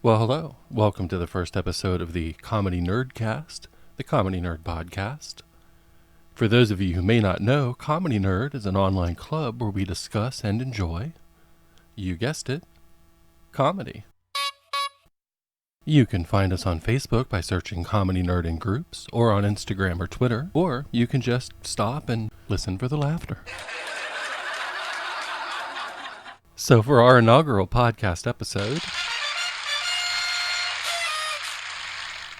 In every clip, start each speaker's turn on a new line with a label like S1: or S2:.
S1: Well, hello. Welcome to the first episode of the Comedy Nerdcast, the Comedy Nerd podcast. For those of you who may not know, Comedy Nerd is an online club where we discuss and enjoy, you guessed it, comedy. You can find us on Facebook by searching Comedy Nerd in groups, or on Instagram or Twitter, or you can just stop and listen for the laughter. So for our inaugural podcast episode,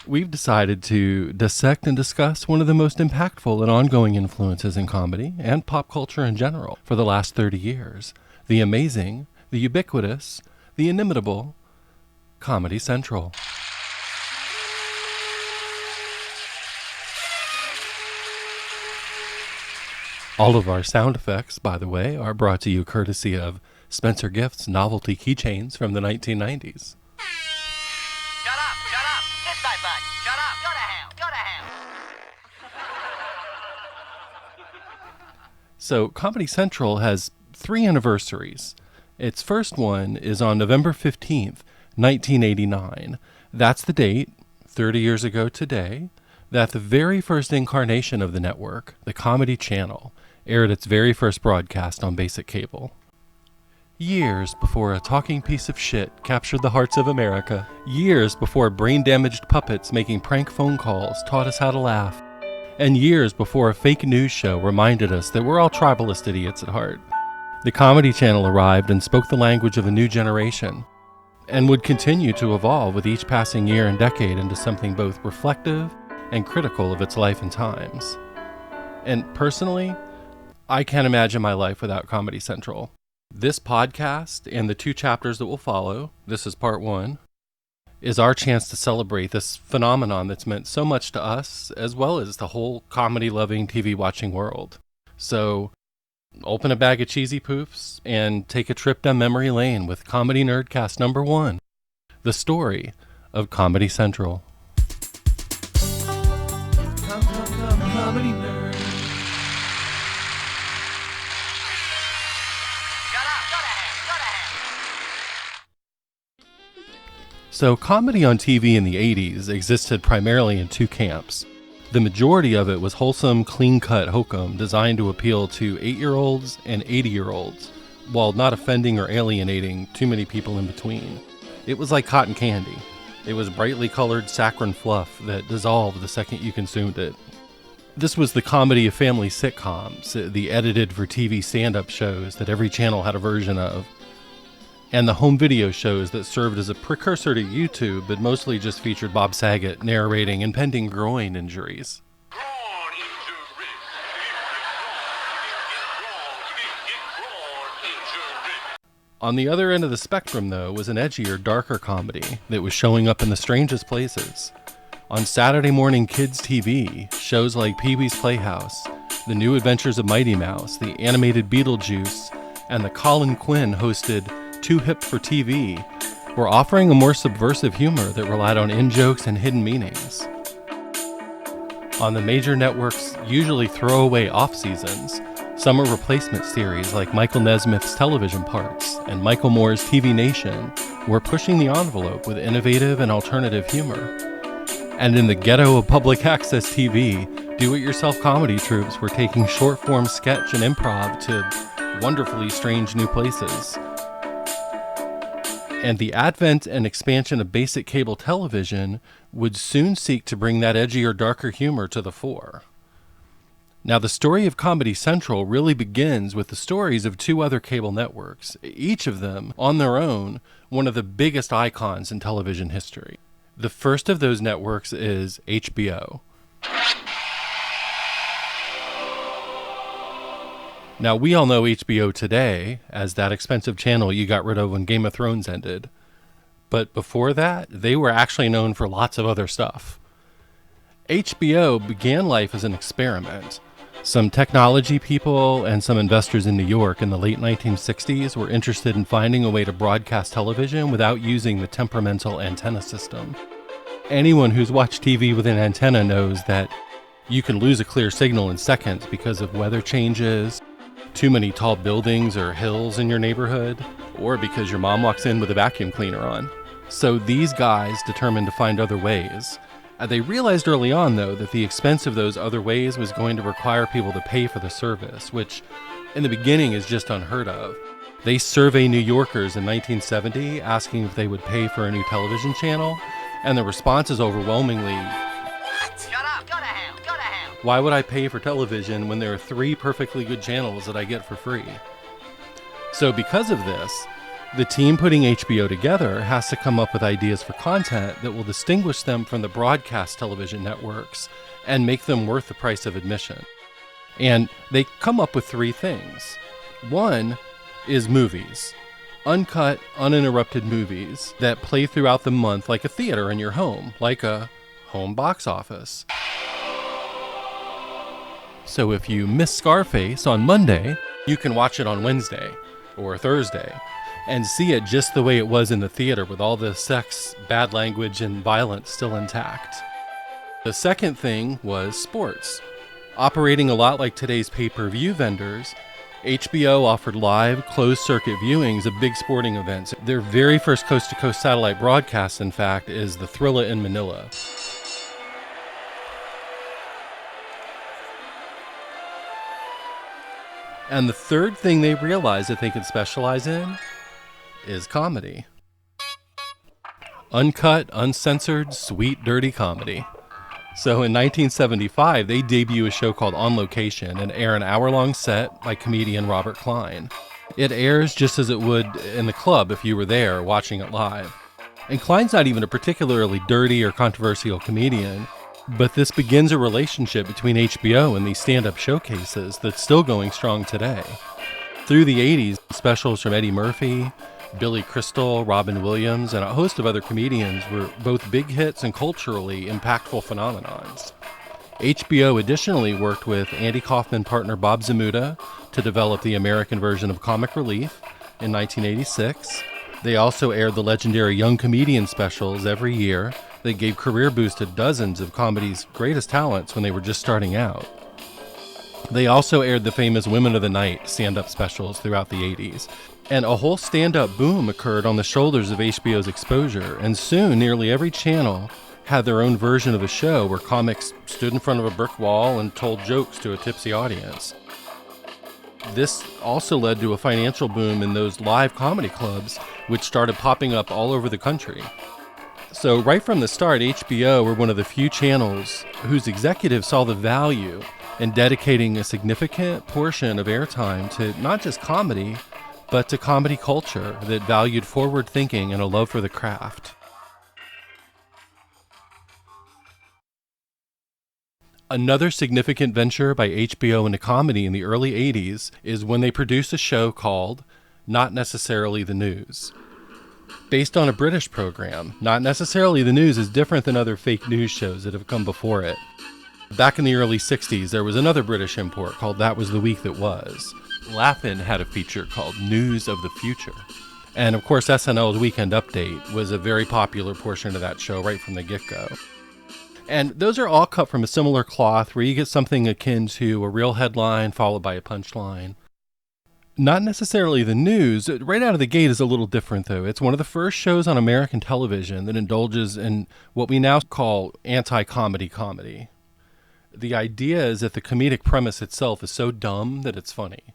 S1: we've decided to dissect and discuss one of the most impactful and ongoing influences in comedy and pop culture in general for the last 30 years. The amazing, the ubiquitous, the inimitable Comedy Central. All of our sound effects, by the way, are brought to you courtesy of Spencer Gift's novelty keychains from the 1990s. So, Comedy Central has 3 anniversaries. Its first one is on November 15th, 1989. That's the date, 30 years ago today, that the very first incarnation of the network, the Comedy Channel, aired its very first broadcast on basic cable. Years before a talking piece of shit captured the hearts of America. Years before brain-damaged puppets making prank phone calls taught us how to laugh. And years before a fake news show reminded us that we're all tribalist idiots at heart. The Comedy Channel arrived and spoke the language of a new generation, and would continue to evolve with each passing year and decade into something both reflective and critical of its life and times. And personally, I can't imagine my life without Comedy Central. This podcast and the 2 chapters that will follow, this is part 1, is our chance to celebrate this phenomenon that's meant so much to us, as well as the whole comedy-loving, TV-watching world. So, open a bag of cheesy poofs and take a trip down memory lane with Comedy Nerdcast number 1, the story of Comedy Central. Comedy Nerd. So, comedy on TV in the 80s existed primarily in 2 camps. The majority of it was wholesome, clean-cut hokum designed to appeal to 8-year-olds and 80-year-olds, while not offending or alienating too many people in between. It was like cotton candy. It was brightly colored saccharine fluff that dissolved the second you consumed it. This was the comedy of family sitcoms, the edited-for-TV stand-up shows that every channel had a version of, and the home video shows that served as a precursor to YouTube, but mostly just featured Bob Saget narrating impending groin injuries. On the other end of the spectrum, though, was an edgier, darker comedy that was showing up in the strangest places. On Saturday morning kids' TV, shows like Pee-wee's Playhouse, The New Adventures of Mighty Mouse, the animated Beetlejuice, and the Colin Quinn hosted Too Hip for TV, were offering a more subversive humor that relied on in-jokes and hidden meanings. On the major networks' usually throwaway off-seasons, summer replacement series like Michael Nesmith's Television Parts and Michael Moore's TV Nation were pushing the envelope with innovative and alternative humor. And in the ghetto of public access TV, do-it-yourself comedy troupes were taking short-form sketch and improv to wonderfully strange new places. And the advent and expansion of basic cable television would soon seek to bring that edgier, darker humor to the fore. Now, the story of Comedy Central really begins with the stories of 2 other cable networks, each of them, on their own, one of the biggest icons in television history. The first of those networks is HBO. Now, we all know HBO today as that expensive channel you got rid of when Game of Thrones ended. But before that, they were actually known for lots of other stuff. HBO began life as an experiment. Some technology people and some investors in New York in the late 1960s were interested in finding a way to broadcast television without using the temperamental antenna system. Anyone who's watched TV with an antenna knows that you can lose a clear signal in seconds because of weather changes, too many tall buildings or hills in your neighborhood, or because your mom walks in with a vacuum cleaner on. So these guys determined to find other ways. They realized early on, though, that the expense of those other ways was going to require people to pay for the service, which in the beginning is just unheard of. They survey New Yorkers in 1970 asking if they would pay for a new television channel, and the response is overwhelmingly, "What? Shut up, go to hell, go to hell. Why would I pay for television when there are 3 perfectly good channels that I get for free?" So because of this, the team putting HBO together has to come up with ideas for content that will distinguish them from the broadcast television networks and make them worth the price of admission. And they come up with 3 things. One is movies. Uncut, uninterrupted movies that play throughout the month like a theater in your home, like a home box office. So if you miss Scarface on Monday, you can watch it on Wednesday or Thursday and see it just the way it was in the theater, with all the sex, bad language, and violence still intact. The second thing was sports. Operating a lot like today's pay-per-view vendors, HBO offered live, closed-circuit viewings of big sporting events. Their very first coast-to-coast satellite broadcast, in fact, is the Thrilla in Manila. And the third thing they realized that they could specialize in is comedy. Uncut, uncensored, sweet, dirty comedy. So in 1975, they debut a show called On Location and air an hour-long set by comedian Robert Klein. It airs just as it would in the club if you were there watching it live. And Klein's not even a particularly dirty or controversial comedian, but this begins a relationship between HBO and these stand-up showcases that's still going strong today. Through the 80s, specials from Eddie Murphy, Billy Crystal, Robin Williams, and a host of other comedians were both big hits and culturally impactful phenomenons. HBO additionally worked with Andy Kaufman partner Bob Zmuda to develop the American version of Comic Relief in 1986. They also aired the legendary Young Comedian specials every year that gave career boosts to dozens of comedy's greatest talents when they were just starting out. They also aired the famous Women of the Night stand-up specials throughout the 80s. And a whole stand-up boom occurred on the shoulders of HBO's exposure, and soon nearly every channel had their own version of a show where comics stood in front of a brick wall and told jokes to a tipsy audience. This also led to a financial boom in those live comedy clubs, which started popping up all over the country. So right from the start, HBO were one of the few channels whose executives saw the value in dedicating a significant portion of airtime to not just comedy, but to comedy culture that valued forward thinking and a love for the craft. Another significant venture by HBO into comedy in the early 80s is when they produced a show called Not Necessarily the News. Based on a British program, Not Necessarily the News is different than other fake news shows that have come before it. Back in the early 60s, there was another British import called That Was the Week That Was. Laugh-In had a feature called News of the Future. And of course, SNL's Weekend Update was a very popular portion of that show right from the get-go. And those are all cut from a similar cloth where you get something akin to a real headline followed by a punchline. Not Necessarily the News, right out of the gate, is a little different, though. It's one of the first shows on American television that indulges in what we now call anti-comedy comedy. The idea is that the comedic premise itself is so dumb that it's funny.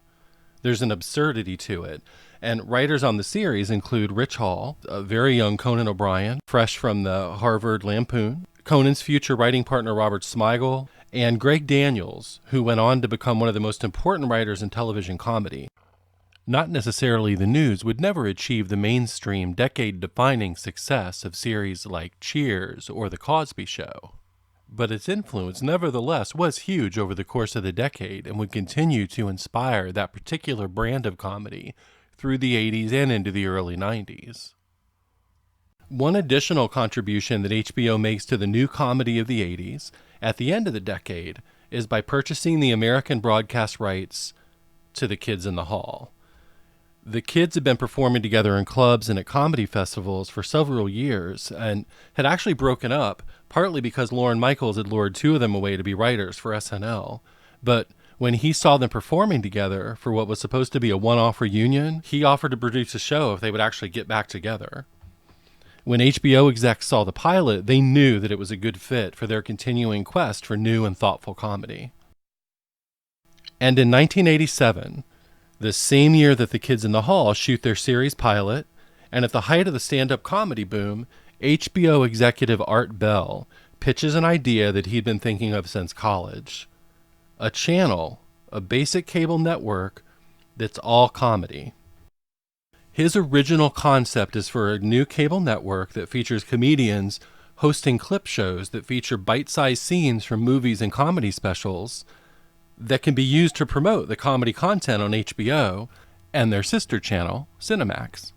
S1: There's an absurdity to it. And writers on the series include Rich Hall, a very young Conan O'Brien, fresh from the Harvard Lampoon, Conan's future writing partner Robert Smigel, and Greg Daniels, who went on to become one of the most important writers in television comedy. Not Necessarily the News would never achieve the mainstream, decade-defining success of series like Cheers or The Cosby Show. But its influence, nevertheless, was huge over the course of the decade and would continue to inspire that particular brand of comedy through the 80s and into the early 90s. One additional contribution that HBO makes to the new comedy of the 80s at the end of the decade is by purchasing the American broadcast rights to The Kids in the Hall. The Kids had been performing together in clubs and at comedy festivals for several years and had actually broken up, partly because Lorne Michaels had lured 2 of them away to be writers for SNL. But when he saw them performing together for what was supposed to be a one-off reunion, he offered to produce a show if they would actually get back together. When HBO execs saw the pilot, they knew that it was a good fit for their continuing quest for new and thoughtful comedy. And in 1987, the same year that the Kids in the Hall shoot their series pilot, and at the height of the stand-up comedy boom, HBO executive Art Bell pitches an idea that he'd been thinking of since college. A channel, a basic cable network that's all comedy. His original concept is for a new cable network that features comedians hosting clip shows that feature bite-sized scenes from movies and comedy specials that can be used to promote the comedy content on HBO and their sister channel, Cinemax.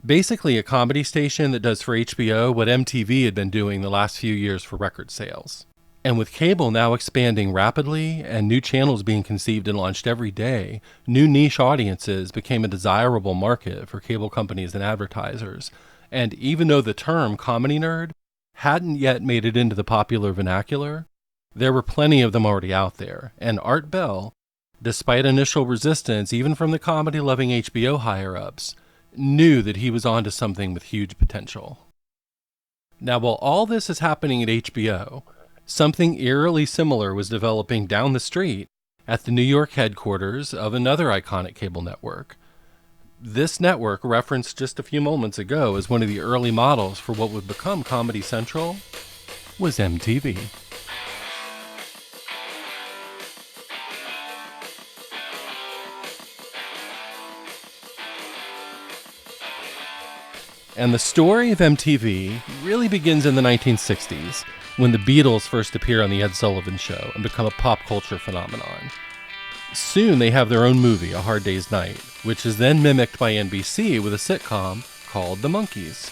S1: Basically a comedy station that does for HBO what MTV had been doing the last few years for record sales. And with cable now expanding rapidly and new channels being conceived and launched every day, new niche audiences became a desirable market for cable companies and advertisers. And even though the term comedy nerd hadn't yet made it into the popular vernacular, there were plenty of them already out there. And Art Bell, despite initial resistance even from the comedy-loving HBO higher-ups, knew that he was onto something with huge potential. Now, while all this is happening at HBO, something eerily similar was developing down the street at the New York headquarters of another iconic cable network. This network, referenced just a few moments ago as one of the early models for what would become Comedy Central, was MTV. And the story of MTV really begins in the 1960s, when the Beatles first appear on The Ed Sullivan Show and become a pop culture phenomenon. Soon they have their own movie, A Hard Day's Night, which is then mimicked by NBC with a sitcom called The Monkees.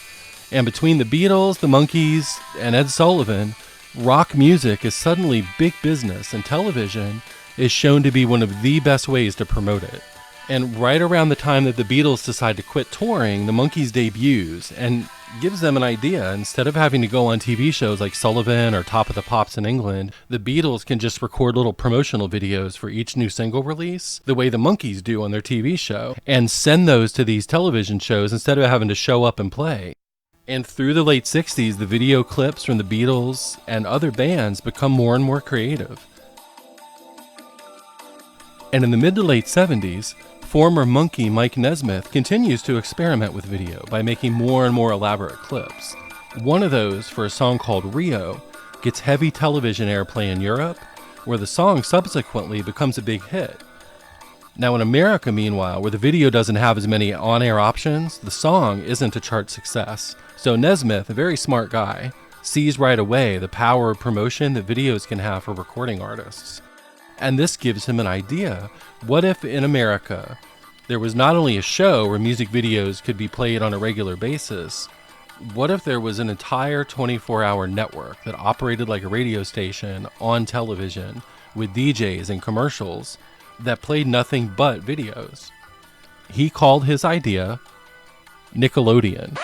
S1: And between the Beatles, the Monkees, and Ed Sullivan, rock music is suddenly big business, and television is shown to be one of the best ways to promote it. And right around the time that the Beatles decide to quit touring, the Monkees debuts and gives them an idea. Instead of having to go on TV shows like Sullivan or Top of the Pops in England, the Beatles can just record little promotional videos for each new single release, the way the Monkees do on their TV show, and send those to these television shows instead of having to show up and play. And through the late 60s, the video clips from the Beatles and other bands become more and more creative. And in the mid to late 70s, former Monkee Mike Nesmith continues to experiment with video by making more and more elaborate clips. One of those, for a song called Rio, gets heavy television airplay in Europe, where the song subsequently becomes a big hit. Now in America, meanwhile, where the video doesn't have as many on-air options, the song isn't a chart success. So Nesmith, a very smart guy, sees right away the power of promotion that videos can have for recording artists. And this gives him an idea. What if in America there was not only a show where music videos could be played on a regular basis, what if there was an entire 24-hour network that operated like a radio station on television with DJs and commercials that played nothing but videos? He called his idea Nickelodeon.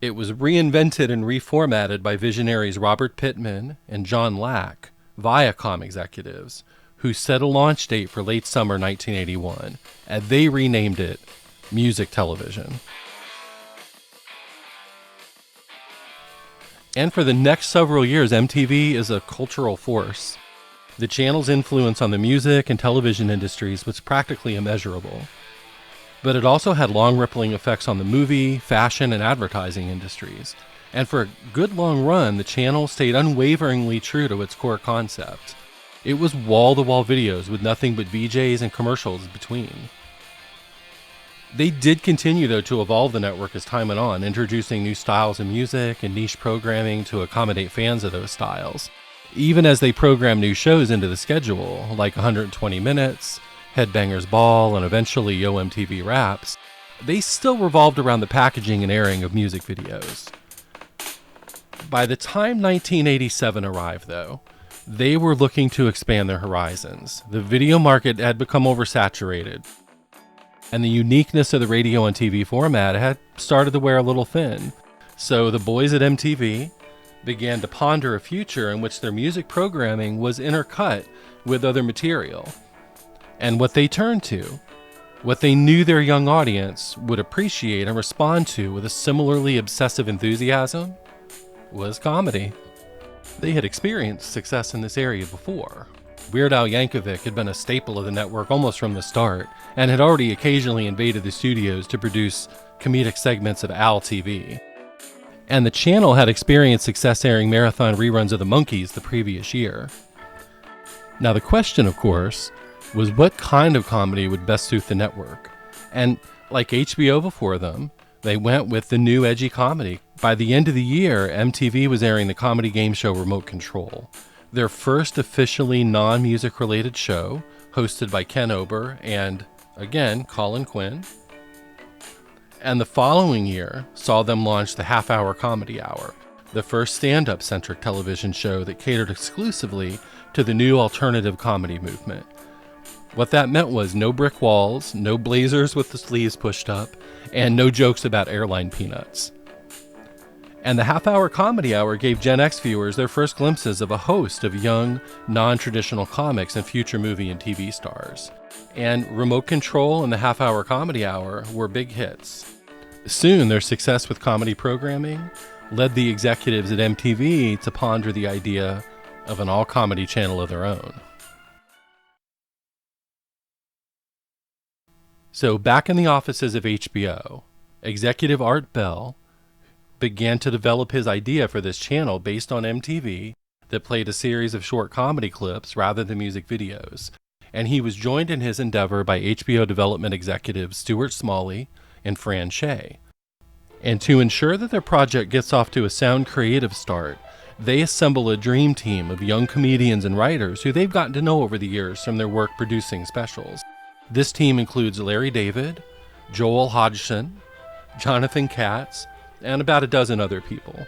S1: It was reinvented and reformatted by visionaries Robert Pittman and John Lack, Viacom executives, who set a launch date for late summer 1981, and they renamed it Music Television. And for the next several years, MTV is a cultural force. The channel's influence on the music and television industries was practically immeasurable. But it also had long rippling effects on the movie, fashion, and advertising industries. And for a good long run, the channel stayed unwaveringly true to its core concept. It was wall-to-wall videos with nothing but VJs and commercials between. They did continue, though, to evolve the network as time went on, introducing new styles of music and niche programming to accommodate fans of those styles. Even as they programmed new shows into the schedule, like 120 Minutes, Headbangers Ball, and eventually Yo MTV Raps, they still revolved around the packaging and airing of music videos. By the time 1987 arrived, though, they were looking to expand their horizons. The video market had become oversaturated, and the uniqueness of the radio and TV format had started to wear a little thin. So the boys at MTV began to ponder a future in which their music programming was intercut with other material. And what they turned to What they knew their young audience would appreciate and respond to with a similarly obsessive enthusiasm was comedy. They had experienced success in this area before. Weird Al Yankovic had been a staple of the network almost from the start, and had already occasionally invaded the studios to produce comedic segments of Al TV. And the channel had experienced success airing marathon reruns of the Monkees the previous year. Now the question, of course, was what kind of comedy would best suit the network? And like HBO before them, they went with the new edgy comedy. By the end of the year, MTV was airing the comedy game show Remote Control, their first officially non-music related show, hosted by Ken Ober and, again, Colin Quinn. And the following year saw them launch the Half-Hour Comedy Hour, the first stand-up centric television show that catered exclusively to the new alternative comedy movement. What that meant was no brick walls, no blazers with the sleeves pushed up, and no jokes about airline peanuts. And the Half-Hour Comedy Hour gave Gen X viewers their first glimpses of a host of young, non-traditional comics and future movie and TV stars. And Remote Control and the Half-Hour Comedy Hour were big hits. Soon, their success with comedy programming led the executives at MTV to ponder the idea of an all-comedy channel of their own. So back in the offices of HBO, executive Art Bell began to develop his idea for this channel based on MTV that played a series of short comedy clips rather than music videos. And he was joined in his endeavor by HBO development executives Stuart Smalley and Fran Shea. And to ensure that their project gets off to a sound creative start, they assemble a dream team of young comedians and writers who they've gotten to know over the years from their work producing specials. This team includes Larry David, Joel Hodgson, Jonathan Katz, and about a dozen other people.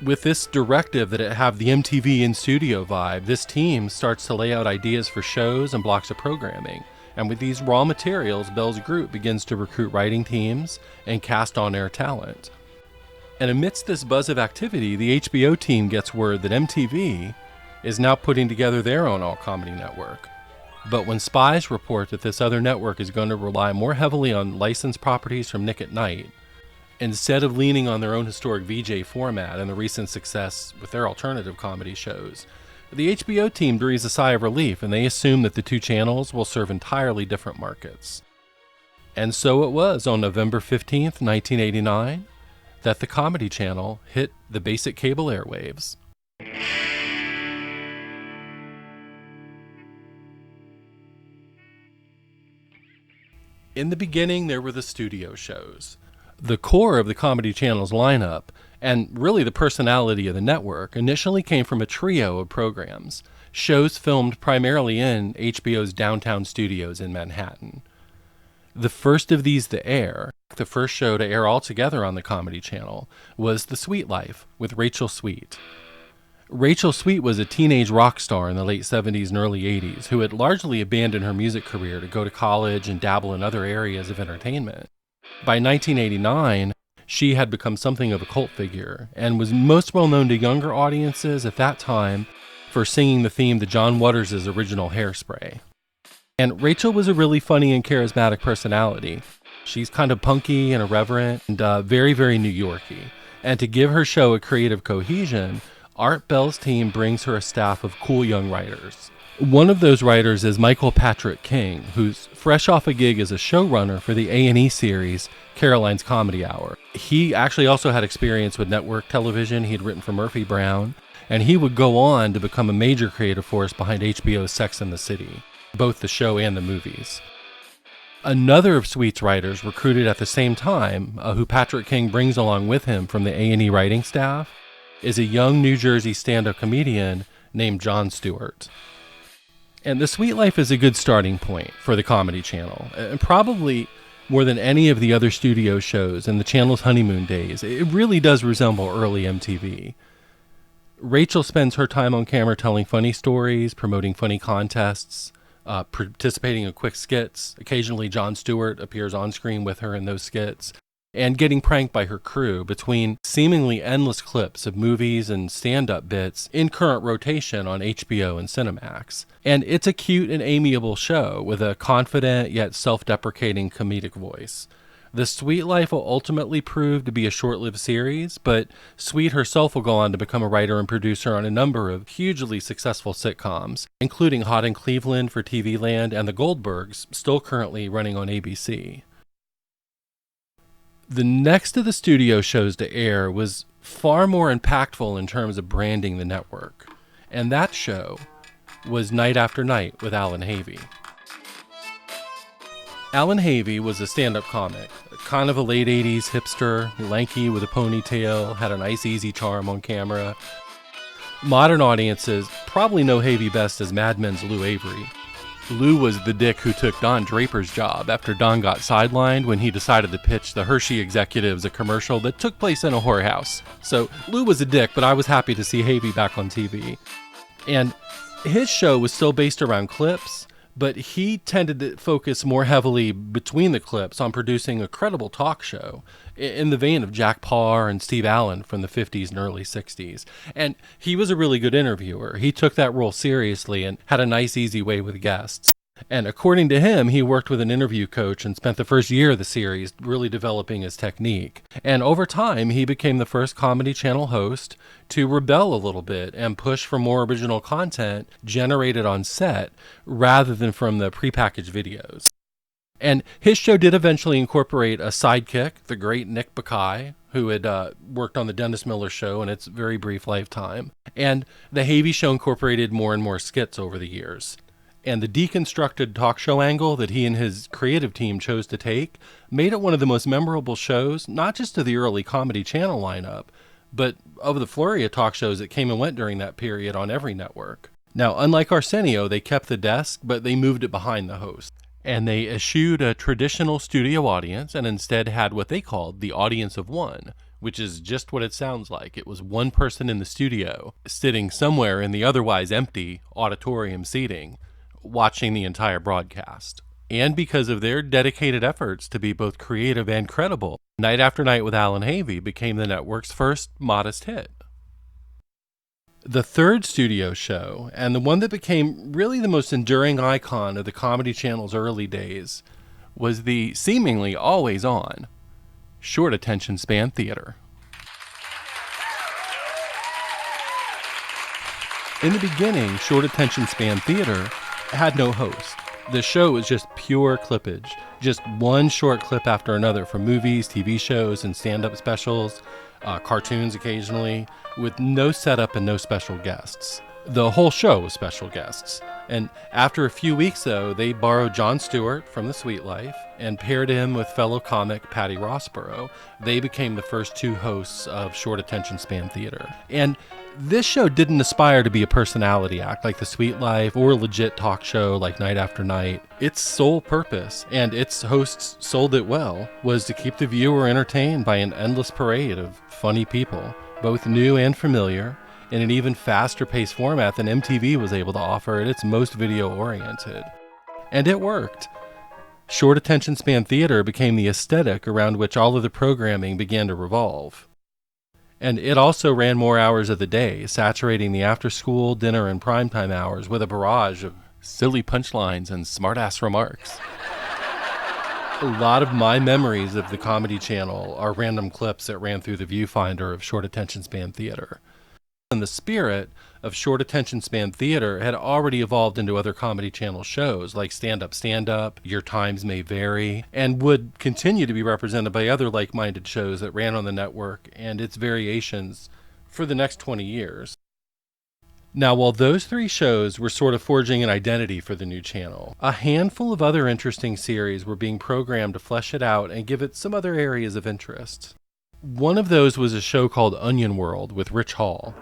S1: With this directive that it have the MTV in-studio vibe, this team starts to lay out ideas for shows and blocks of programming. And with these raw materials, Bell's group begins to recruit writing teams and cast on-air talent. And amidst this buzz of activity, the HBO team gets word that MTV is now putting together their own all-comedy network. But when spies report that this other network is going to rely more heavily on licensed properties from Nick at Night, instead of leaning on their own historic VJ format and the recent success with their alternative comedy shows, the HBO team breathes a sigh of relief and they assume that the two channels will serve entirely different markets. And so it was on November 15th, 1989, that the Comedy Channel hit the basic cable airwaves. In the beginning, there were the studio shows. The core of the Comedy Channel's lineup, and really the personality of the network, initially came from a trio of programs, shows filmed primarily in HBO's downtown studios in Manhattan. The first of these to air, the first show to air altogether on the Comedy Channel, was The Sweet Life with Rachel Sweet. Rachel Sweet was a teenage rock star in the late 70s and early 80s who had largely abandoned her music career to go to college and dabble in other areas of entertainment. By 1989, she had become something of a cult figure and was most well known to younger audiences at that time for singing the theme to John Waters' original Hairspray. And Rachel was a really funny and charismatic personality. She's kind of punky and irreverent and very, very New Yorky. And to give her show a creative cohesion, Art Bell's team brings her a staff of cool young writers. One of those writers is Michael Patrick King, who's fresh off a gig as a showrunner for the A&E series Caroline's Comedy Hour. He actually also had experience with network television. He had written for Murphy Brown, and he would go on to become a major creative force behind HBO's Sex and the City, both the show and the movies. Another of Sweet's writers recruited at the same time, who Patrick King brings along with him from the A&E writing staff, is a young New Jersey stand-up comedian named Jon Stewart. And The Sweet Life is a good starting point for the Comedy Channel, and probably more than any of the other studio shows in the channel's honeymoon days. It really does resemble early MTV. Rachel spends her time on camera telling funny stories, promoting funny contests, participating in quick skits. Occasionally Jon Stewart appears on screen with her in those skits. and getting pranked by her crew between seemingly endless clips of movies and stand-up bits in current rotation on HBO and Cinemax. And it's a cute and amiable show with a confident yet self-deprecating comedic voice. The Sweet Life will ultimately prove to be a short-lived series, but Sweet herself will go on to become a writer and producer on a number of hugely successful sitcoms, including Hot in Cleveland for TV Land and The Goldbergs, still currently running on ABC. The next of the studio shows to air was far more impactful in terms of branding the network, and that show was Night After Night with Alan Havey. Alan Havey was a stand-up comic, kind of a late 80s hipster, lanky with a ponytail, had a nice easy charm on camera. Modern audiences probably know Havey best as Mad Men's Lou Avery. Lou was the dick who took Don Draper's job after Don got sidelined when he decided to pitch the Hershey executives a commercial that took place in a whorehouse. So Lou was a dick, but I was happy to see Havey back on TV. And his show was still based around clips, but he tended to focus more heavily between the clips on producing a credible talk show in the vein of Jack Paar and Steve Allen from the 50s and early 60s. And he was a really good interviewer. He took that role seriously and had a nice, easy way with guests. And according to him, he worked with an interview coach and spent the first year of the series really developing his technique. And over time, he became the first Comedy Channel host to rebel a little bit and push for more original content generated on set rather than from the prepackaged videos. And his show did eventually incorporate a sidekick, the great Nick Bakay, who had worked on the Dennis Miller Show in its very brief lifetime. And the Havey Show incorporated more and more skits over the years. And the deconstructed talk show angle that he and his creative team chose to take made it one of the most memorable shows, not just of the early Comedy Channel lineup, but of the flurry of talk shows that came and went during that period on every network. Now, unlike Arsenio, they kept the desk, but they moved it behind the host. And they eschewed a traditional studio audience and instead had what they called the audience of one, which is just what it sounds like. It was one person in the studio, sitting somewhere in the otherwise empty auditorium seating, watching the entire broadcast. And because of their dedicated efforts to be both creative and credible, Night After Night with Alan Havey became the network's first modest hit. The third studio show, and the one that became really the most enduring icon of the Comedy Channel's early days, was the seemingly always on Short Attention Span Theater. In the beginning, Short Attention Span Theater had no host. The show was just pure clippage, just one short clip after another from movies, TV shows, and stand-up specials, cartoons occasionally, with no setup and no special guests. The whole show was special guests. And after a few weeks, though, they borrowed Jon Stewart from The Sweet Life and paired him with fellow comic Patty Rossborough. They became the first two hosts of Short Attention Span Theater. And this show didn't aspire to be a personality act like The Sweet Life or a legit talk show like Night After Night. Its sole purpose, and its hosts sold it well, was to keep the viewer entertained by an endless parade of funny people, both new and familiar, in an even faster-paced format than MTV was able to offer at its most video-oriented. And it worked. Short Attention Span Theater became the aesthetic around which all of the programming began to revolve. And it also ran more hours of the day, saturating the after-school, dinner, and primetime hours with a barrage of silly punchlines and smart-ass remarks. A lot of my memories of the Comedy Channel are random clips that ran through the viewfinder of Short Attention Span Theater. And the spirit of Short Attention Span Theater had already evolved into other Comedy Channel shows like Stand Up, Your Times May Vary, and would continue to be represented by other like-minded shows that ran on the network and its variations for the next 20 years. Now, while those three shows were sort of forging an identity for the new channel, a handful of other interesting series were being programmed to flesh it out and give it some other areas of interest. One of those was a show called Onion World with Rich Hall.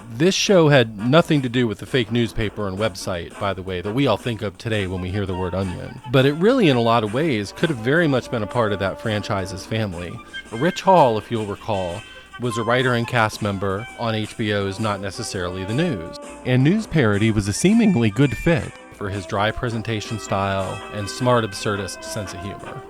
S1: This show had nothing to do with the fake newspaper and website, by the way, that we all think of today when we hear the word onion. But it really, in a lot of ways, could have very much been a part of that franchise's family. Rich Hall, if you'll recall, was a writer and cast member on HBO's Not Necessarily the News. And news parody was a seemingly good fit for his dry presentation style and smart absurdist sense of humor.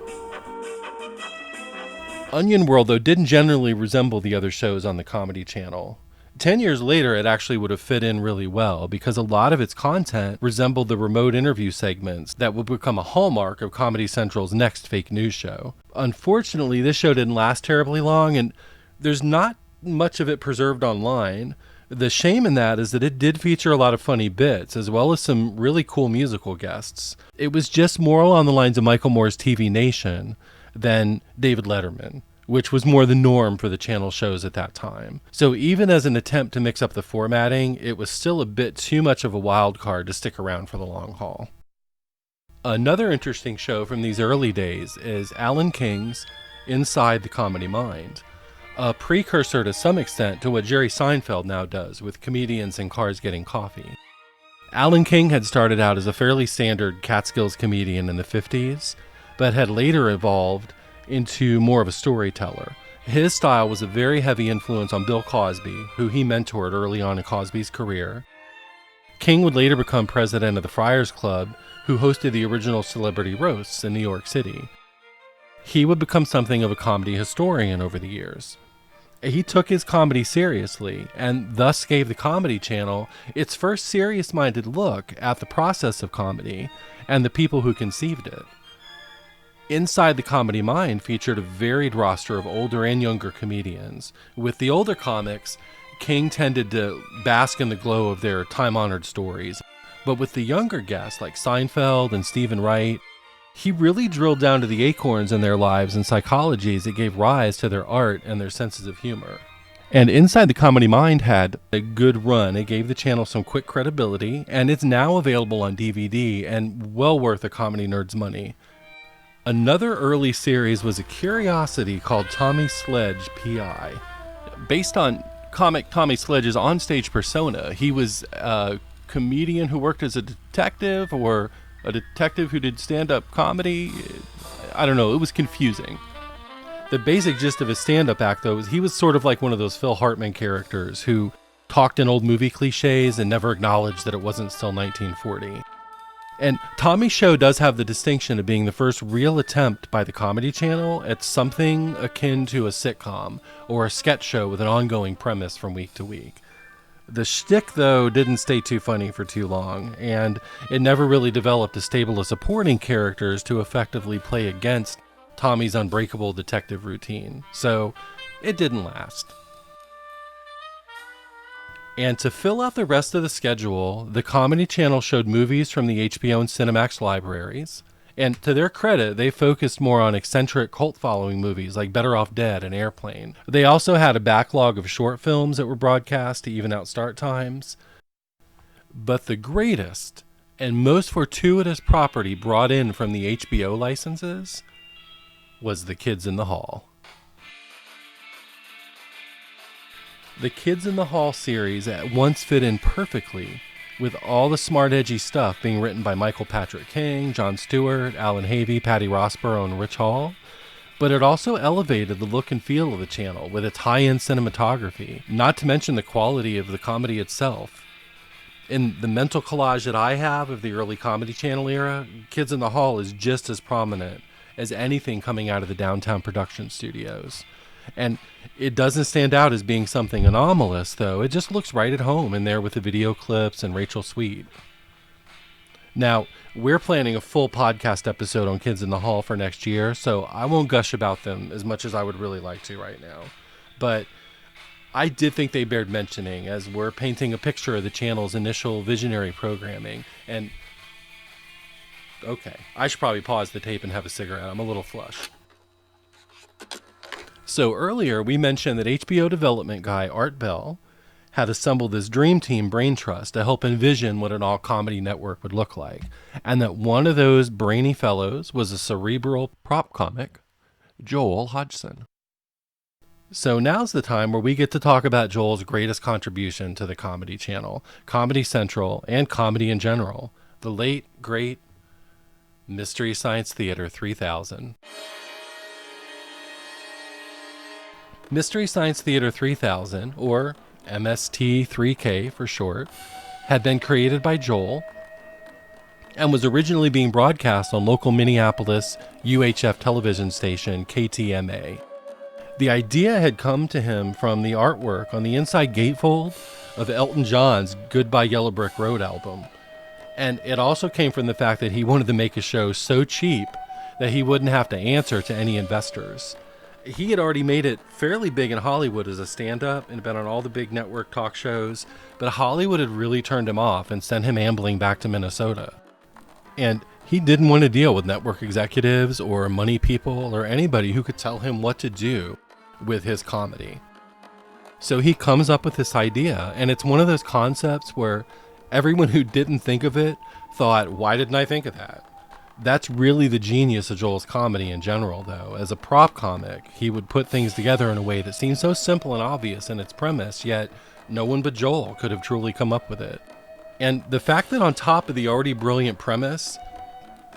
S1: Onion World, though, didn't generally resemble the other shows on the Comedy Channel. 10 years later, it actually would have fit in really well because a lot of its content resembled the remote interview segments that would become a hallmark of Comedy Central's next fake news show. Unfortunately, this show didn't last terribly long, and there's not much of it preserved online. The shame in that is that it did feature a lot of funny bits, as well as some really cool musical guests. It was just more along the lines of Michael Moore's TV Nation than David Letterman, which was more the norm for the channel shows at that time. So even as an attempt to mix up the formatting, it was still a bit too much of a wild card to stick around for the long haul. Another interesting show from these early days is Alan King's Inside the Comedy Mind, a precursor to some extent to what Jerry Seinfeld now does with comedians in cars getting coffee. Alan King had started out as a fairly standard Catskills comedian in the 50s, but had later evolved into more of a storyteller. His style was a very heavy influence on Bill Cosby, who he mentored early on in Cosby's career. King would later become president of the Friars Club, who hosted the original celebrity roasts in New York City. He would become something of a comedy historian over the years. He took his comedy seriously, and thus gave the Comedy Channel its first serious-minded look at the process of comedy and the people who conceived it. Inside the Comedy Mind featured a varied roster of older and younger comedians. With the older comics, King tended to bask in the glow of their time-honored stories. But with the younger guests like Seinfeld and Stephen Wright, he really drilled down to the acorns in their lives and psychologies that gave rise to their art and their senses of humor. And Inside the Comedy Mind had a good run. It gave the channel some quick credibility, and it's now available on DVD and well worth a comedy nerd's money. Another early series was a curiosity called Tommy Sledge P.I. Based on comic Tommy Sledge's onstage persona, he was a comedian who worked as a detective or a detective who did stand-up comedy. I don't know, it was confusing. The basic gist of his stand-up act, though, is he was sort of like one of those Phil Hartman characters who talked in old movie cliches and never acknowledged that it wasn't still 1940. And Tommy's show does have the distinction of being the first real attempt by the Comedy Channel at something akin to a sitcom or a sketch show with an ongoing premise from week to week. The shtick, though, didn't stay too funny for too long, and it never really developed a stable of supporting characters to effectively play against Tommy's unbreakable detective routine. So it didn't last. And to fill out the rest of the schedule, the Comedy Channel showed movies from the HBO and Cinemax libraries. And to their credit, they focused more on eccentric cult-following movies like Better Off Dead and Airplane. They also had a backlog of short films that were broadcast to even out start times. But the greatest and most fortuitous property brought in from the HBO licenses was The Kids in the Hall. The Kids in the Hall series at once fit in perfectly with all the smart, edgy stuff being written by Michael Patrick King, Jon Stewart, Alan Havey, Patty Rossborough, and Rich Hall. But it also elevated the look and feel of the channel with its high-end cinematography, not to mention the quality of the comedy itself. In the mental collage that I have of the early Comedy Channel era, Kids in the Hall is just as prominent as anything coming out of the downtown production studios. And it doesn't stand out as being something anomalous, though. It just looks right at home in there with the video clips and Rachel Sweet. Now, we're planning a full podcast episode on Kids in the Hall for next year, so I won't gush about them as much as I would really like to right now. But I did think they bared mentioning as we're painting a picture of the channel's initial visionary programming. And, okay, I should probably pause the tape and have a cigarette. I'm a little flush. So earlier, we mentioned that HBO development guy Art Bell had assembled this dream team brain trust to help envision what an all-comedy network would look like, and that one of those brainy fellows was a cerebral prop comic, Joel Hodgson. So now's the time where we get to talk about Joel's greatest contribution to the Comedy Channel, Comedy Central, and comedy in general, the late, great Mystery Science Theater 3000. Mystery Science Theater 3000, or MST3K for short, had been created by Joel and was originally being broadcast on local Minneapolis UHF television station KTMA. The idea had come to him from the artwork on the inside gatefold of Elton John's Goodbye Yellow Brick Road album. And it also came from the fact that he wanted to make a show so cheap that he wouldn't have to answer to any investors. He had already made it fairly big in Hollywood as a stand-up and been on all the big network talk shows, but Hollywood had really turned him off and sent him ambling back to Minnesota. And he didn't want to deal with network executives or money people or anybody who could tell him what to do with his comedy. So he comes up with this idea, and it's one of those concepts where everyone who didn't think of it thought, why didn't I think of that? That's really the genius of Joel's comedy in general, though. As a prop comic, he would put things together in a way that seemed so simple and obvious in its premise, yet no one but Joel could have truly come up with it. And the fact that on top of the already brilliant premise,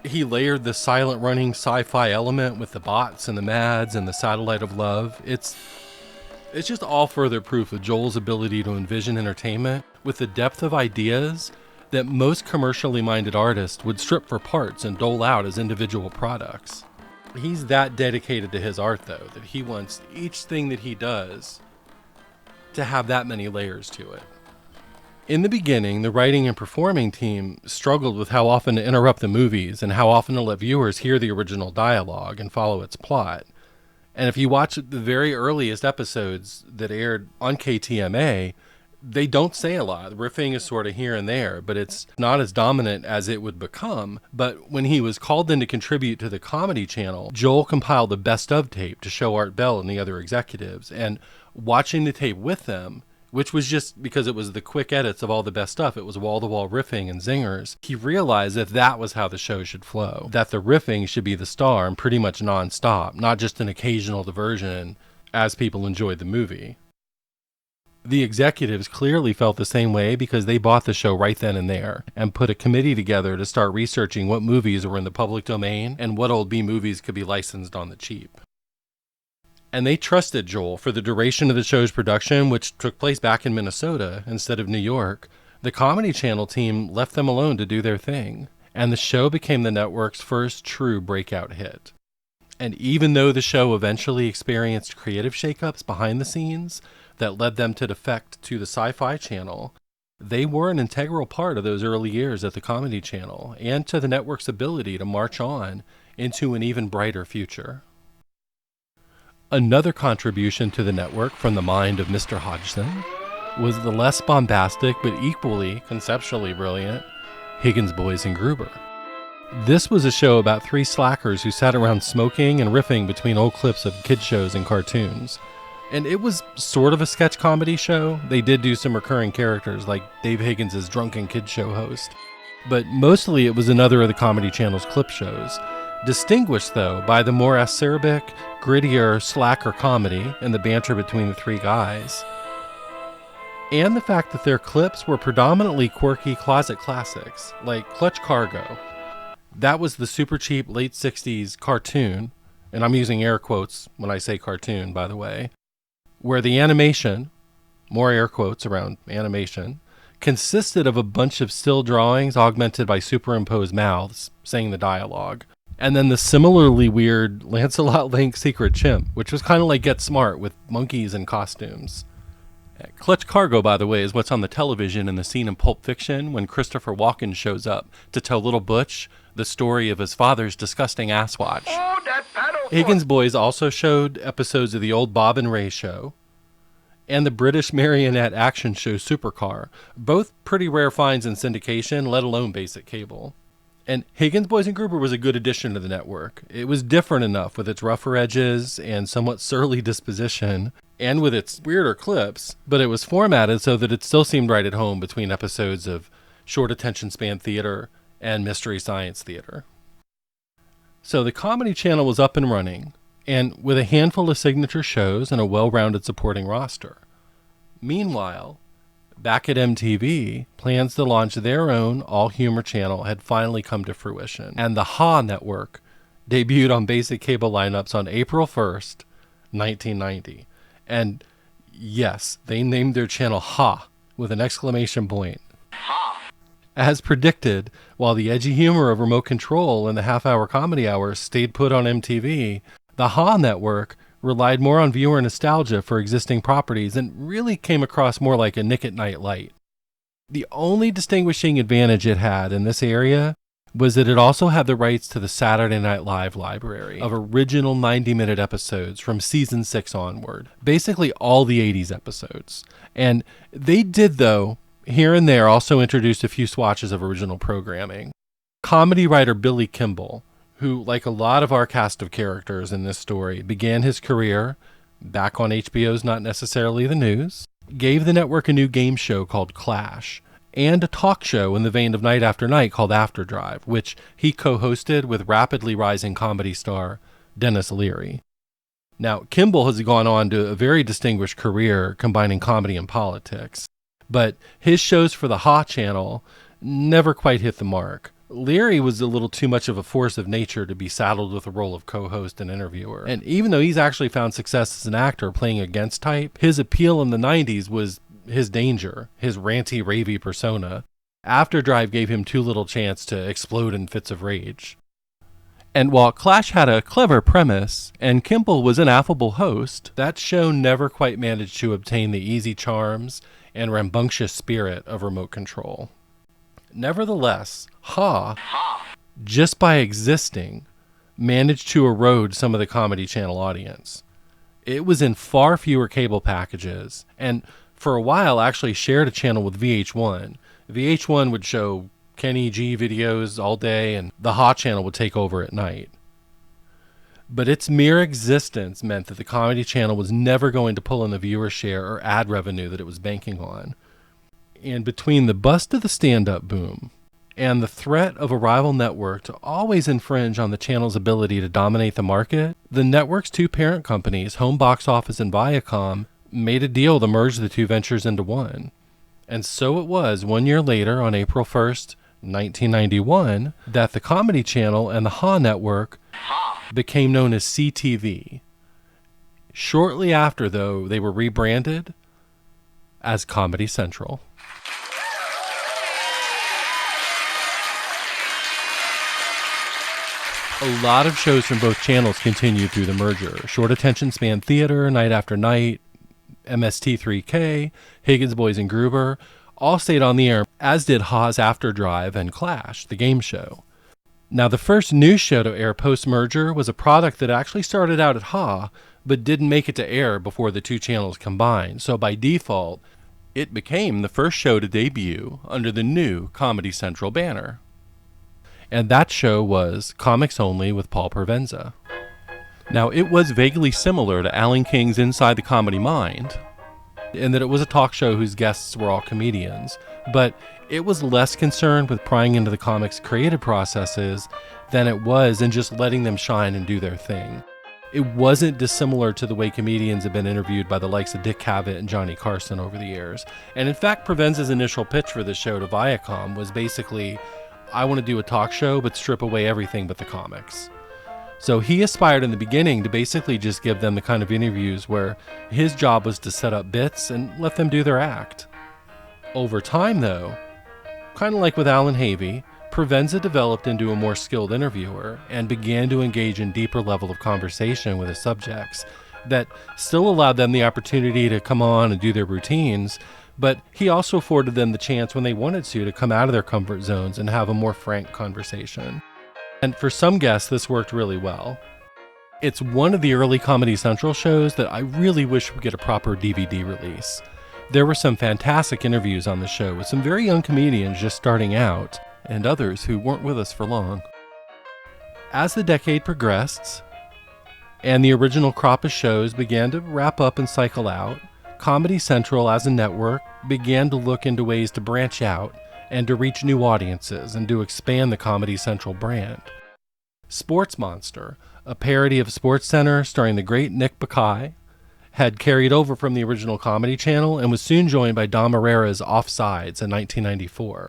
S1: he layered the silent running sci-fi element with the bots and the mads and the satellite of love, it's just all further proof of Joel's ability to envision entertainment with the depth of ideas that most commercially minded artists would strip for parts and dole out as individual products. He's that dedicated to his art, though, that he wants each thing that he does to have that many layers to it. In the beginning, the writing and performing team struggled with how often to interrupt the movies and how often to let viewers hear the original dialogue and follow its plot. And if you watch the very earliest episodes that aired on KTMA, they don't say a lot. The riffing is sort of here and there, but it's not as dominant as it would become. But when he was called in to contribute to the Comedy Channel, Joel compiled the best of tape to show Art Bell and the other executives. And watching the tape with them, which was just because it was the quick edits of all the best stuff, it was wall-to-wall riffing and zingers, he realized that was how the show should flow, that the riffing should be the star and pretty much non-stop, not just an occasional diversion as people enjoyed the movie. The executives clearly felt the same way because they bought the show right then and there and put a committee together to start researching what movies were in the public domain and what old B movies could be licensed on the cheap. And they trusted Joel for the duration of the show's production, which took place back in Minnesota instead of New York. The Comedy Channel team left them alone to do their thing, and the show became the network's first true breakout hit. And even though the show eventually experienced creative shakeups behind the scenes that led them to defect to the Sci-Fi Channel, they were an integral part of those early years at the Comedy Channel and to the network's ability to march on into an even brighter future. Another contribution to the network from the mind of Mr. Hodgson was the less bombastic but equally conceptually brilliant Higgins Boys and Gruber. This was a show about three slackers who sat around smoking and riffing between old clips of kid shows and cartoons. And it was sort of a sketch comedy show. They did do some recurring characters like Dave Higgins' drunken kid show host. But mostly it was another of the Comedy Channel's clip shows, distinguished, though, by the more acerbic, grittier, slacker comedy and the banter between the three guys. And the fact that their clips were predominantly quirky closet classics, like Clutch Cargo. That was the super cheap late 60s cartoon, and I'm using air quotes when I say cartoon, by the way, where the animation, more air quotes around animation, consisted of a bunch of still drawings augmented by superimposed mouths saying the dialogue. And then the similarly weird Lancelot Link Secret Chimp, which was kind of like Get Smart with monkeys and costumes. Clutch Cargo, by the way, is what's on the television in the scene in Pulp Fiction when Christopher Walken shows up to tell little Butch the story of his father's disgusting ass watch.
S2: Oh, that paddle
S1: Higgins Boys also showed episodes of the old Bob and Ray Show and the British marionette action show Supercar, both pretty rare finds in syndication, let alone basic cable. And Higgins Boys and Gruber was a good addition to the network. It was different enough with its rougher edges and somewhat surly disposition, and with its weirder clips, but it was formatted so that it still seemed right at home between episodes of short attention span theater and Mystery Science Theater. So the Comedy Channel was up and running, and with a handful of signature shows and a well-rounded supporting roster. Meanwhile, back at MTV, plans to launch their own all-humor channel had finally come to fruition, and the Ha Network debuted on basic cable lineups on April 1st, 1990. And yes, they named their channel Ha with an exclamation point.
S2: Ha!
S1: As predicted, while the edgy humor of Remote Control and the half-hour comedy hours stayed put on MTV, the Ha Network relied more on viewer nostalgia for existing properties, and really came across more like a Nick at Night light. The only distinguishing advantage it had in this area was that it also had the rights to the Saturday Night Live library of original 90-minute episodes from season 6 onward. Basically all the 80s episodes. And they did, though, here and there also introduce a few swatches of original programming. Comedy writer Billy Kimball, who, like a lot of our cast of characters in this story, began his career back on HBO's Not Necessarily the News, gave the network a new game show called Clash, and a talk show in the vein of Night After Night called Afterdrive, which he co-hosted with rapidly rising comedy star Dennis Leary. Now, Kimball has gone on to a very distinguished career combining comedy and politics, but his shows for the Ha channel never quite hit the mark. Leary was a little too much of a force of nature to be saddled with the role of co-host and interviewer. And even though he's actually found success as an actor playing against type, his appeal in the 90s was his danger, his ranty, ravey persona. Afterdrive gave him too little chance to explode in fits of rage. And while Clash had a clever premise, and Kimball was an affable host, that show never quite managed to obtain the easy charms and rambunctious spirit of Remote Control. Nevertheless, Ha, just by existing, managed to erode some of the Comedy Channel audience. It was in far fewer cable packages, and for a while actually shared a channel with VH1. VH1 would show Kenny G videos all day, and the Ha channel would take over at night. But its mere existence meant that the Comedy Channel was never going to pull in the viewer share or ad revenue that it was banking on. And between the bust of the stand-up boom and the threat of a rival network to always infringe on the channel's ability to dominate the market, the network's two parent companies, Home Box Office and Viacom, made a deal to merge the two ventures into one. And so it was 1 year later, on April 1st, 1991, that the Comedy Channel and the Ha Network became known as CTV. Shortly after, though, they were rebranded as Comedy Central. A lot of shows from both channels continued through the merger. Short Attention Span Theater, Night After Night, MST3K, Higgins Boys and Gruber, all stayed on the air, as did Ha's Afterdrive and Clash, the game show. Now, the first news show to air post-merger was a product that actually started out at Ha, but didn't make it to air before the two channels combined, so by default, it became the first show to debut under the new Comedy Central banner. And that show was Comics Only with Paul Provenza. Now, it was vaguely similar to Alan King's Inside the Comedy Mind, in that it was a talk show whose guests were all comedians, but it was less concerned with prying into the comics' creative processes than it was in just letting them shine and do their thing. It wasn't dissimilar to the way comedians have been interviewed by the likes of Dick Cavett and Johnny Carson over the years. And in fact, Provenza's initial pitch for the show to Viacom was basically, I want to do a talk show, but strip away everything but the comics. So he aspired in the beginning to basically just give them the kind of interviews where his job was to set up bits and let them do their act. Over time, though, kind of like with Alan Havey, Provenza developed into a more skilled interviewer and began to engage in deeper level of conversation with his subjects that still allowed them the opportunity to come on and do their routines, but he also afforded them the chance when they wanted to come out of their comfort zones and have a more frank conversation. And for some guests, this worked really well. It's one of the early Comedy Central shows that I really wish would get a proper DVD release. There were some fantastic interviews on the show with some very young comedians just starting out, and others who weren't with us for long. As the decade progressed, and the original crop of shows began to wrap up and cycle out, Comedy Central as a network began to look into ways to branch out and to reach new audiences and to expand the Comedy Central brand. Sports Monster, a parody of SportsCenter starring the great Nick Bakay, had carried over from the original Comedy Channel and was soon joined by Dom Herrera's Offsides in 1994.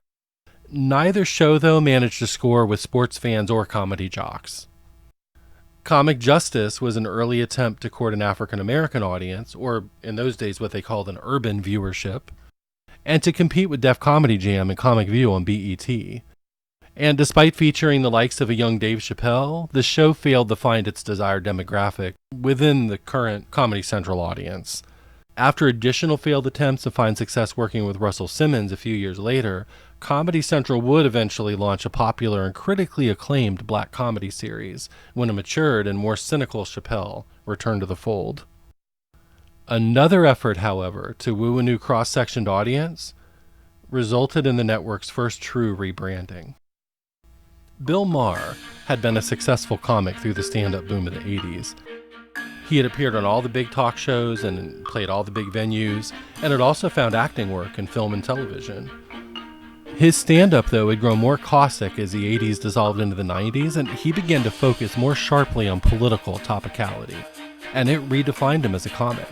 S1: Neither show, though, managed to score with sports fans or comedy jocks. Comic Justice was an early attempt to court an African-American audience, or in those days what they called an urban viewership, and to compete with Def Comedy Jam and Comic View on BET. And despite featuring the likes of a young Dave Chappelle, the show failed to find its desired demographic within the current Comedy Central audience. After additional failed attempts to find success working with Russell Simmons a few years later, Comedy Central would eventually launch a popular and critically acclaimed black comedy series when a matured and more cynical Chappelle returned to the fold. Another effort, however, to woo a new cross-sectioned audience resulted in the network's first true rebranding. Bill Maher had been a successful comic through the stand-up boom of the 80s. He had appeared on all the big talk shows and played all the big venues, and had also found acting work in film and television. His stand-up, though, had grown more caustic as the 80s dissolved into the 90s, and he began to focus more sharply on political topicality, and it redefined him as a comic.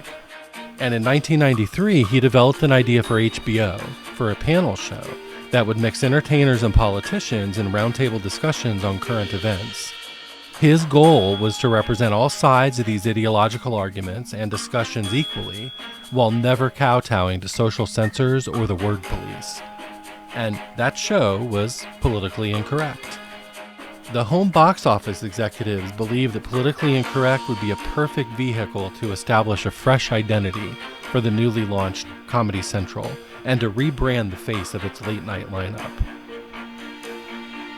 S1: And in 1993, he developed an idea for HBO, for a panel show that would mix entertainers and politicians in roundtable discussions on current events. His goal was to represent all sides of these ideological arguments and discussions equally, while never kowtowing to social censors or the word police. And that show was Politically Incorrect. The home box office executives believed that Politically Incorrect would be a perfect vehicle to establish a fresh identity for the newly launched Comedy Central and to rebrand the face of its late-night lineup.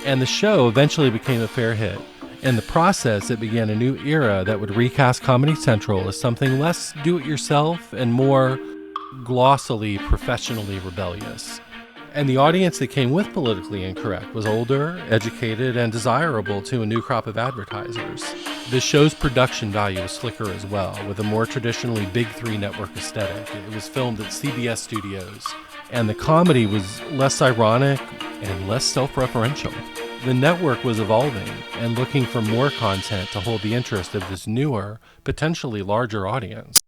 S1: And the show eventually became a fair hit. In the process, it began a new era that would recast Comedy Central as something less do-it-yourself and more glossily, professionally rebellious. And the audience that came with Politically Incorrect was older, educated, and desirable to a new crop of advertisers. The show's production value was slicker as well, with a more traditionally Big Three network aesthetic. It was filmed at CBS Studios, and the comedy was less ironic and less self-referential. The network was evolving and looking for more content to hold the interest of this newer, potentially larger audience.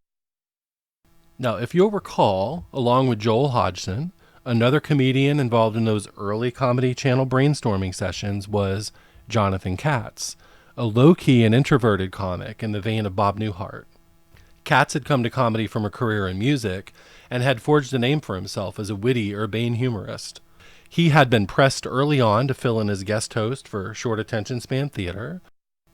S1: Now, if you'll recall, along with Joel Hodgson, another comedian involved in those early Comedy Channel brainstorming sessions was Jonathan Katz, a low-key and introverted comic in the vein of Bob Newhart. Katz had come to comedy from a career in music and had forged a name for himself as a witty, urbane humorist. He had been pressed early on to fill in as guest host for short attention span theater,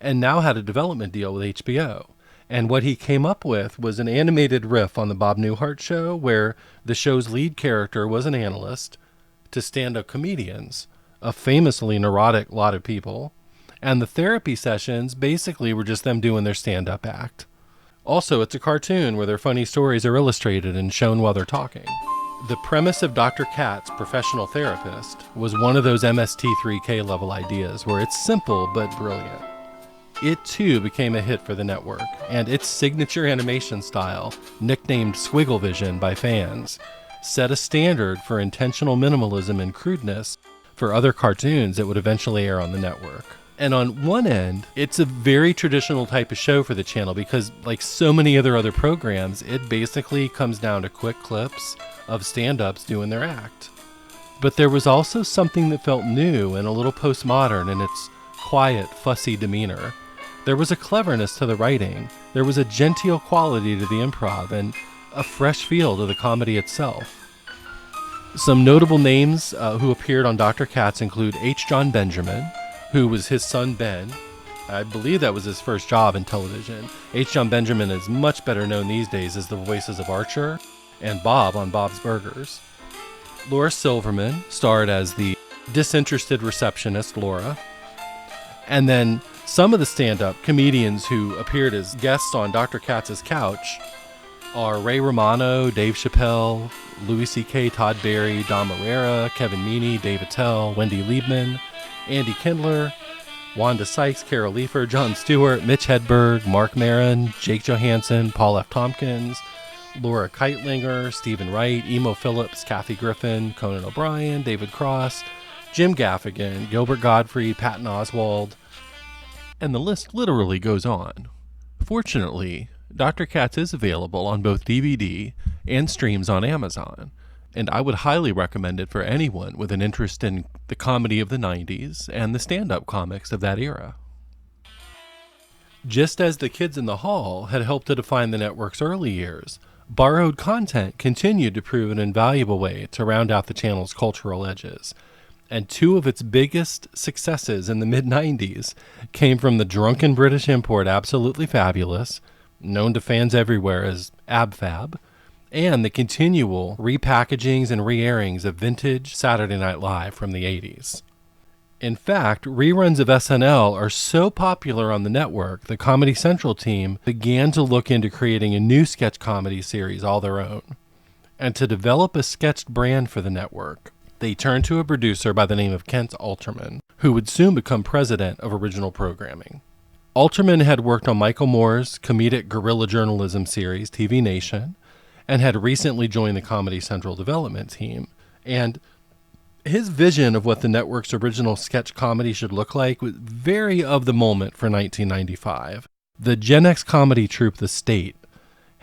S1: and now had a development deal with HBO. And what he came up with was an animated riff on the Bob Newhart show, where the show's lead character was an analyst to stand-up comedians, a famously neurotic lot of people, and the therapy sessions basically were just them doing their stand-up act. Also, it's a cartoon where their funny stories are illustrated and shown while they're talking. The premise of Dr. Katz, Professional Therapist, was one of those MST3K level ideas where it's simple but brilliant. It too became a hit for the network, and its signature animation style, nicknamed Squiggle Vision by fans, set a standard for intentional minimalism and crudeness for other cartoons that would eventually air on the network. And on one end, it's a very traditional type of show for the channel because, like so many other programs, it basically comes down to quick clips of stand-ups doing their act. But there was also something that felt new and a little postmodern in its quiet, fussy demeanor. There was a cleverness to the writing, there was a genteel quality to the improv, and a fresh feel to the comedy itself. Some notable names who appeared on Dr. Katz include H. John Benjamin, who was his son Ben. I believe that was his first job in television. H. John Benjamin is much better known these days as the voices of Archer and Bob on Bob's Burgers. Laura Silverman starred as the disinterested receptionist Laura. And then some of the stand-up comedians who appeared as guests on Dr. Katz's couch are Ray Romano, Dave Chappelle, Louis C.K., Todd Barry, Don Herrera, Kevin Meaney, Dave Attell, Wendy Liebman, Andy Kindler, Wanda Sykes, Carol Leifer, Jon Stewart, Mitch Hedberg, Mark Maron, Jake Johansson, Paul F. Tompkins, Laura Keitlinger, Stephen Wright, Emo Phillips, Kathy Griffin, Conan O'Brien, David Cross, Jim Gaffigan, Gilbert Gottfried, Patton Oswalt, and the list literally goes on. Fortunately, Dr. Katz is available on both DVD and streams on Amazon, and I would highly recommend it for anyone with an interest in the comedy of the 90s and the stand-up comics of that era. Just as The Kids in the Hall had helped to define the network's early years, borrowed content continued to prove an invaluable way to round out the channel's cultural edges. And two of its biggest successes in the mid-90s came from the drunken British import Absolutely Fabulous, known to fans everywhere as AbFab, and the continual repackagings and re-airings of vintage Saturday Night Live from the 80s. In fact, reruns of SNL are so popular on the network, the Comedy Central team began to look into creating a new sketch comedy series all their own. And to develop a sketched brand for the network, they turned to a producer by the name of Kent Alterman, who would soon become president of original programming. Alterman had worked on Michael Moore's comedic guerrilla journalism series, TV Nation, and had recently joined the Comedy Central development team. And his vision of what the network's original sketch comedy should look like was very of the moment for 1995. The Gen X comedy troupe The State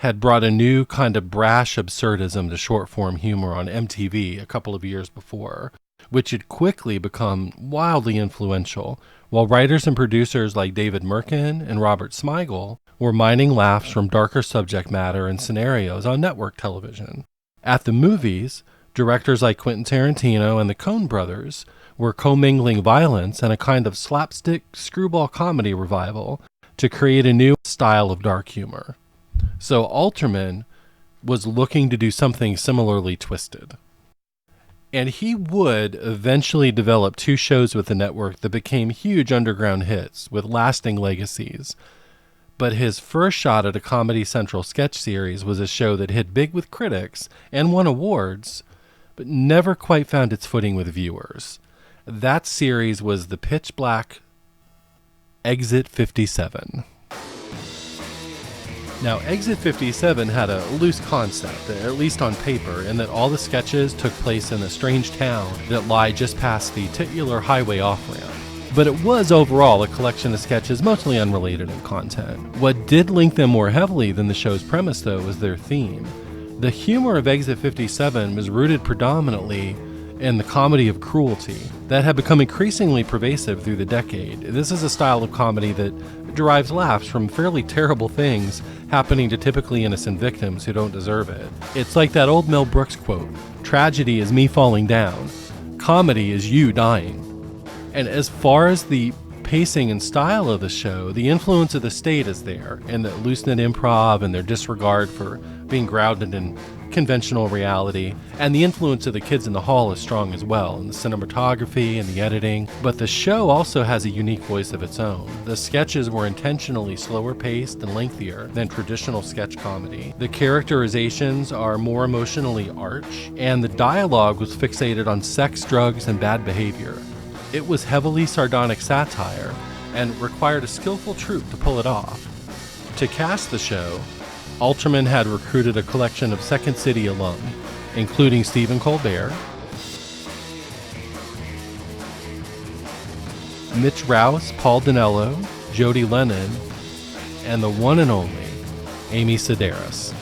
S1: had brought a new kind of brash absurdism to short-form humor on MTV a couple of years before, which had quickly become wildly influential, while writers and producers like David Merkin and Robert Smigel were mining laughs from darker subject matter and scenarios on network television. At the movies, directors like Quentin Tarantino and the Coen brothers were commingling violence and a kind of slapstick screwball comedy revival to create a new style of dark humor. So Alterman was looking to do something similarly twisted. And he would eventually develop two shows with the network that became huge underground hits with lasting legacies. But his first shot at a Comedy Central sketch series was a show that hit big with critics and won awards, but never quite found its footing with viewers. That series was the pitch black Exit 57. Now, Exit 57 had a loose concept, at least on paper, in that all the sketches took place in a strange town that lie just past the titular highway off-ramp. But it was overall a collection of sketches mostly unrelated in content. What did link them more heavily than the show's premise, though, was their theme. The humor of Exit 57 was rooted predominantly in the comedy of cruelty that had become increasingly pervasive through the decade. This is a style of comedy that derives laughs from fairly terrible things happening to typically innocent victims who don't deserve it. It's like that old Mel Brooks quote, "Tragedy is me falling down. Comedy is you dying." And as far as the pacing and style of the show, the influence of The State is there, and the loose-knit improv and their disregard for being grounded in conventional reality, and the influence of The Kids in the Hall is strong as well, in the cinematography and the editing. But the show also has a unique voice of its own. The sketches were intentionally slower paced and lengthier than traditional sketch comedy. The characterizations are more emotionally arch, and the dialogue was fixated on sex, drugs, and bad behavior. It was heavily sardonic satire and required a skillful troupe to pull it off. To cast the show, Alterman had recruited a collection of Second City alum, including Stephen Colbert, Mitch Rouse, Paul Dinello, Jody Lennon, and the one and only Amy Sedaris.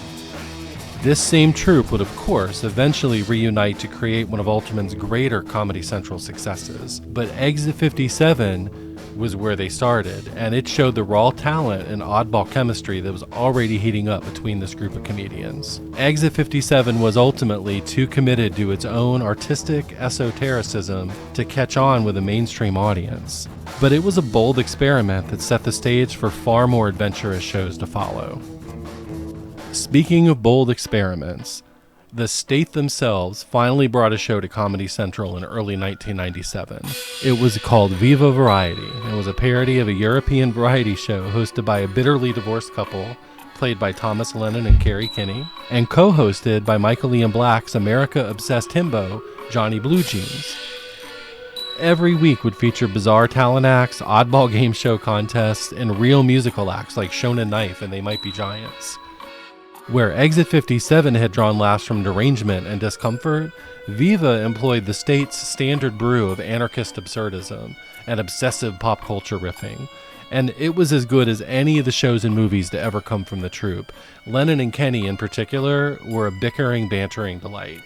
S1: This same troupe would, of course, eventually reunite to create one of Alterman's greater Comedy Central successes. But Exit 57 was where they started, and it showed the raw talent and oddball chemistry that was already heating up between this group of comedians. Exit 57 was ultimately too committed to its own artistic esotericism to catch on with a mainstream audience. But it was a bold experiment that set the stage for far more adventurous shows to follow. Speaking of bold experiments, The State themselves finally brought a show to Comedy Central in early 1997. It was called Viva Variety, and was a parody of a European variety show hosted by a bitterly divorced couple, played by Thomas Lennon and Carrie Kinney, and co-hosted by Michael Ian Black's America-obsessed himbo, Johnny Blue Jeans. Every week would feature bizarre talent acts, oddball game show contests, and real musical acts like Shonen Knife and They Might Be Giants. Where Exit 57 had drawn laughs from derangement and discomfort, Viva employed The State's standard brew of anarchist absurdism and obsessive pop culture riffing. And it was as good as any of the shows and movies to ever come from the troupe. Lennon and Kenny, in particular, were a bickering, bantering delight.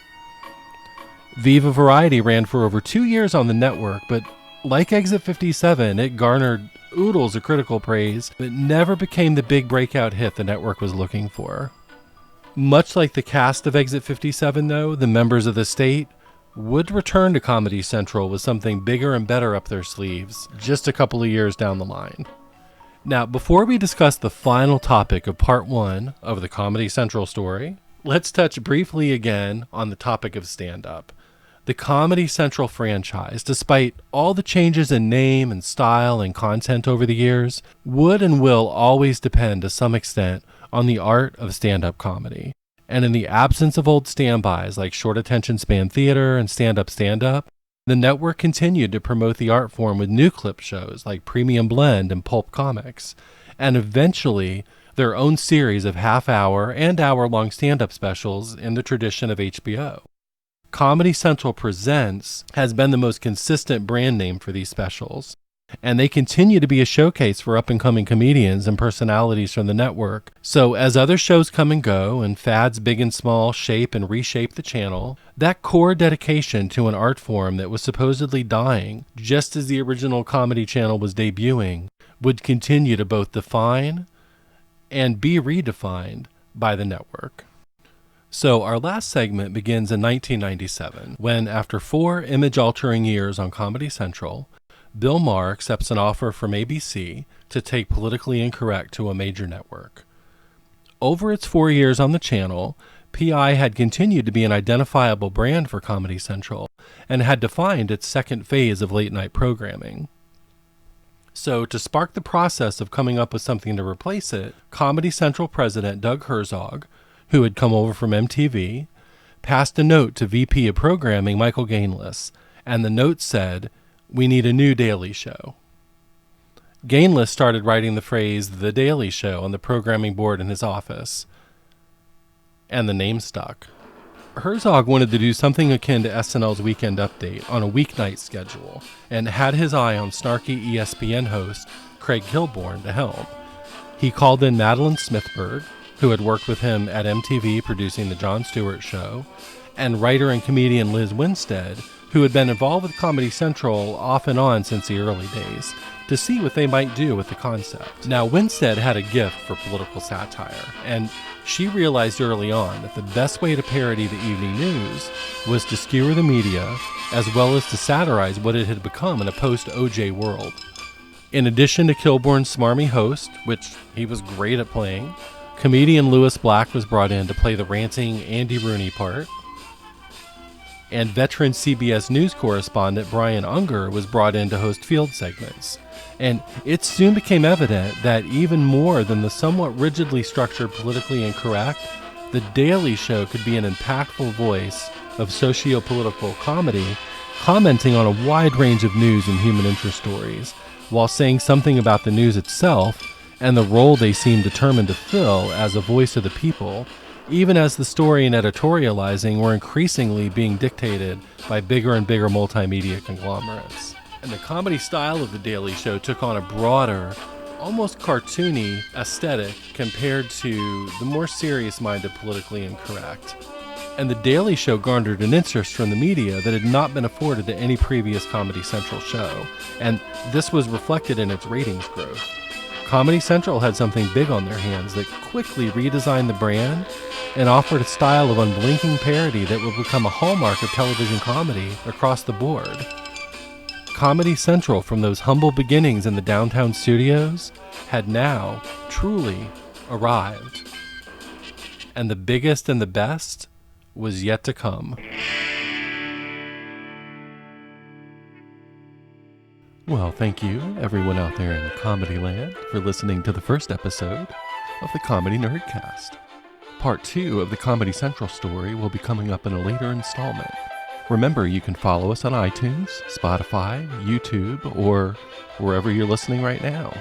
S1: Viva Variety ran for over 2 years on the network, but like Exit 57, it garnered oodles of critical praise, but never became the big breakout hit the network was looking for. Much like the cast of Exit 57, though, the members of The State would return to Comedy Central with something bigger and better up their sleeves just a couple of years down the line. Now, before we discuss the final topic of part 1 of the Comedy Central story, let's touch briefly again on the topic of stand-up. The Comedy Central franchise, despite all the changes in name and style and content over the years, would and will always depend to some extent on the art of stand-up comedy. And in the absence of old standbys like short attention span theater and stand-up, the network continued to promote the art form with new clip shows like Premium Blend and Pulp Comics, and eventually their own series of half-hour and hour-long stand-up specials in the tradition of HBO. Comedy Central Presents has been the most consistent brand name for these specials, and they continue to be a showcase for up-and-coming comedians and personalities from the network. So as other shows come and go, and fads big and small shape and reshape the channel, that core dedication to an art form that was supposedly dying just as the original Comedy Channel was debuting would continue to both define and be redefined by the network. So our last segment begins in 1997, when, after 4 image-altering years on Comedy Central, Bill Maher accepts an offer from ABC to take Politically Incorrect to a major network. Over its 4 years on the channel, PI had continued to be an identifiable brand for Comedy Central and had defined its second phase of late-night programming. So, to spark the process of coming up with something to replace it, Comedy Central president Doug Herzog, who had come over from MTV, passed a note to VP of Programming Michael Gainless, and the note said, "We need a new Daily Show." Gainless started writing the phrase "The Daily Show" on the programming board in his office, and the name stuck. Herzog wanted to do something akin to SNL's Weekend Update on a weeknight schedule, and had his eye on snarky ESPN host Craig Kilborn to help. He called in Madeline Smithberg, who had worked with him at MTV producing The Jon Stewart Show, and writer and comedian Liz Winstead, who had been involved with Comedy Central off and on since the early days, to see what they might do with the concept. Now, Winstead had a gift for political satire, and she realized early on that the best way to parody the evening news was to skewer the media, as well as to satirize what it had become in a post-OJ world. In addition to Kilborn's smarmy host, which he was great at playing, comedian Lewis Black was brought in to play the ranting Andy Rooney part, and veteran CBS News correspondent Brian Unger was brought in to host field segments. And it soon became evident that even more than the somewhat rigidly structured Politically Incorrect, The Daily Show could be an impactful voice of socio-political comedy, commenting on a wide range of news and human interest stories, while saying something about the news itself and the role they seem determined to fill as a voice of the people, even as the story and editorializing were increasingly being dictated by bigger and bigger multimedia conglomerates. And the comedy style of The Daily Show took on a broader, almost cartoony aesthetic compared to the more serious-minded Politically Incorrect. And The Daily Show garnered an interest from the media that had not been afforded to any previous Comedy Central show, and this was reflected in its ratings growth. Comedy Central had something big on their hands that quickly redesigned the brand and offered a style of unblinking parody that would become a hallmark of television comedy across the board. Comedy Central, from those humble beginnings in the downtown studios, had now truly arrived. And the biggest and the best was yet to come. Well, thank you, everyone out there in Comedy Land, for listening to the first episode of the Comedy Nerdcast. Part 2 of the Comedy Central story will be coming up in a later installment. Remember, you can follow us on iTunes, Spotify, YouTube, or wherever you're listening right now.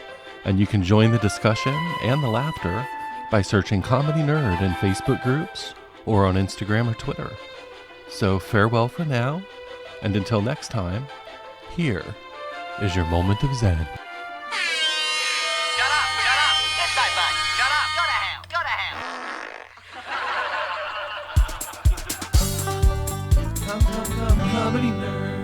S1: And you can join the discussion and the laughter by searching Comedy Nerd in Facebook groups or on Instagram or Twitter. So farewell for now, and until next time, here is your moment of zen.
S2: Shut up! Shut up! This side bud! Shut up! Go to hell! Go to hell!
S1: Comedy Nerd.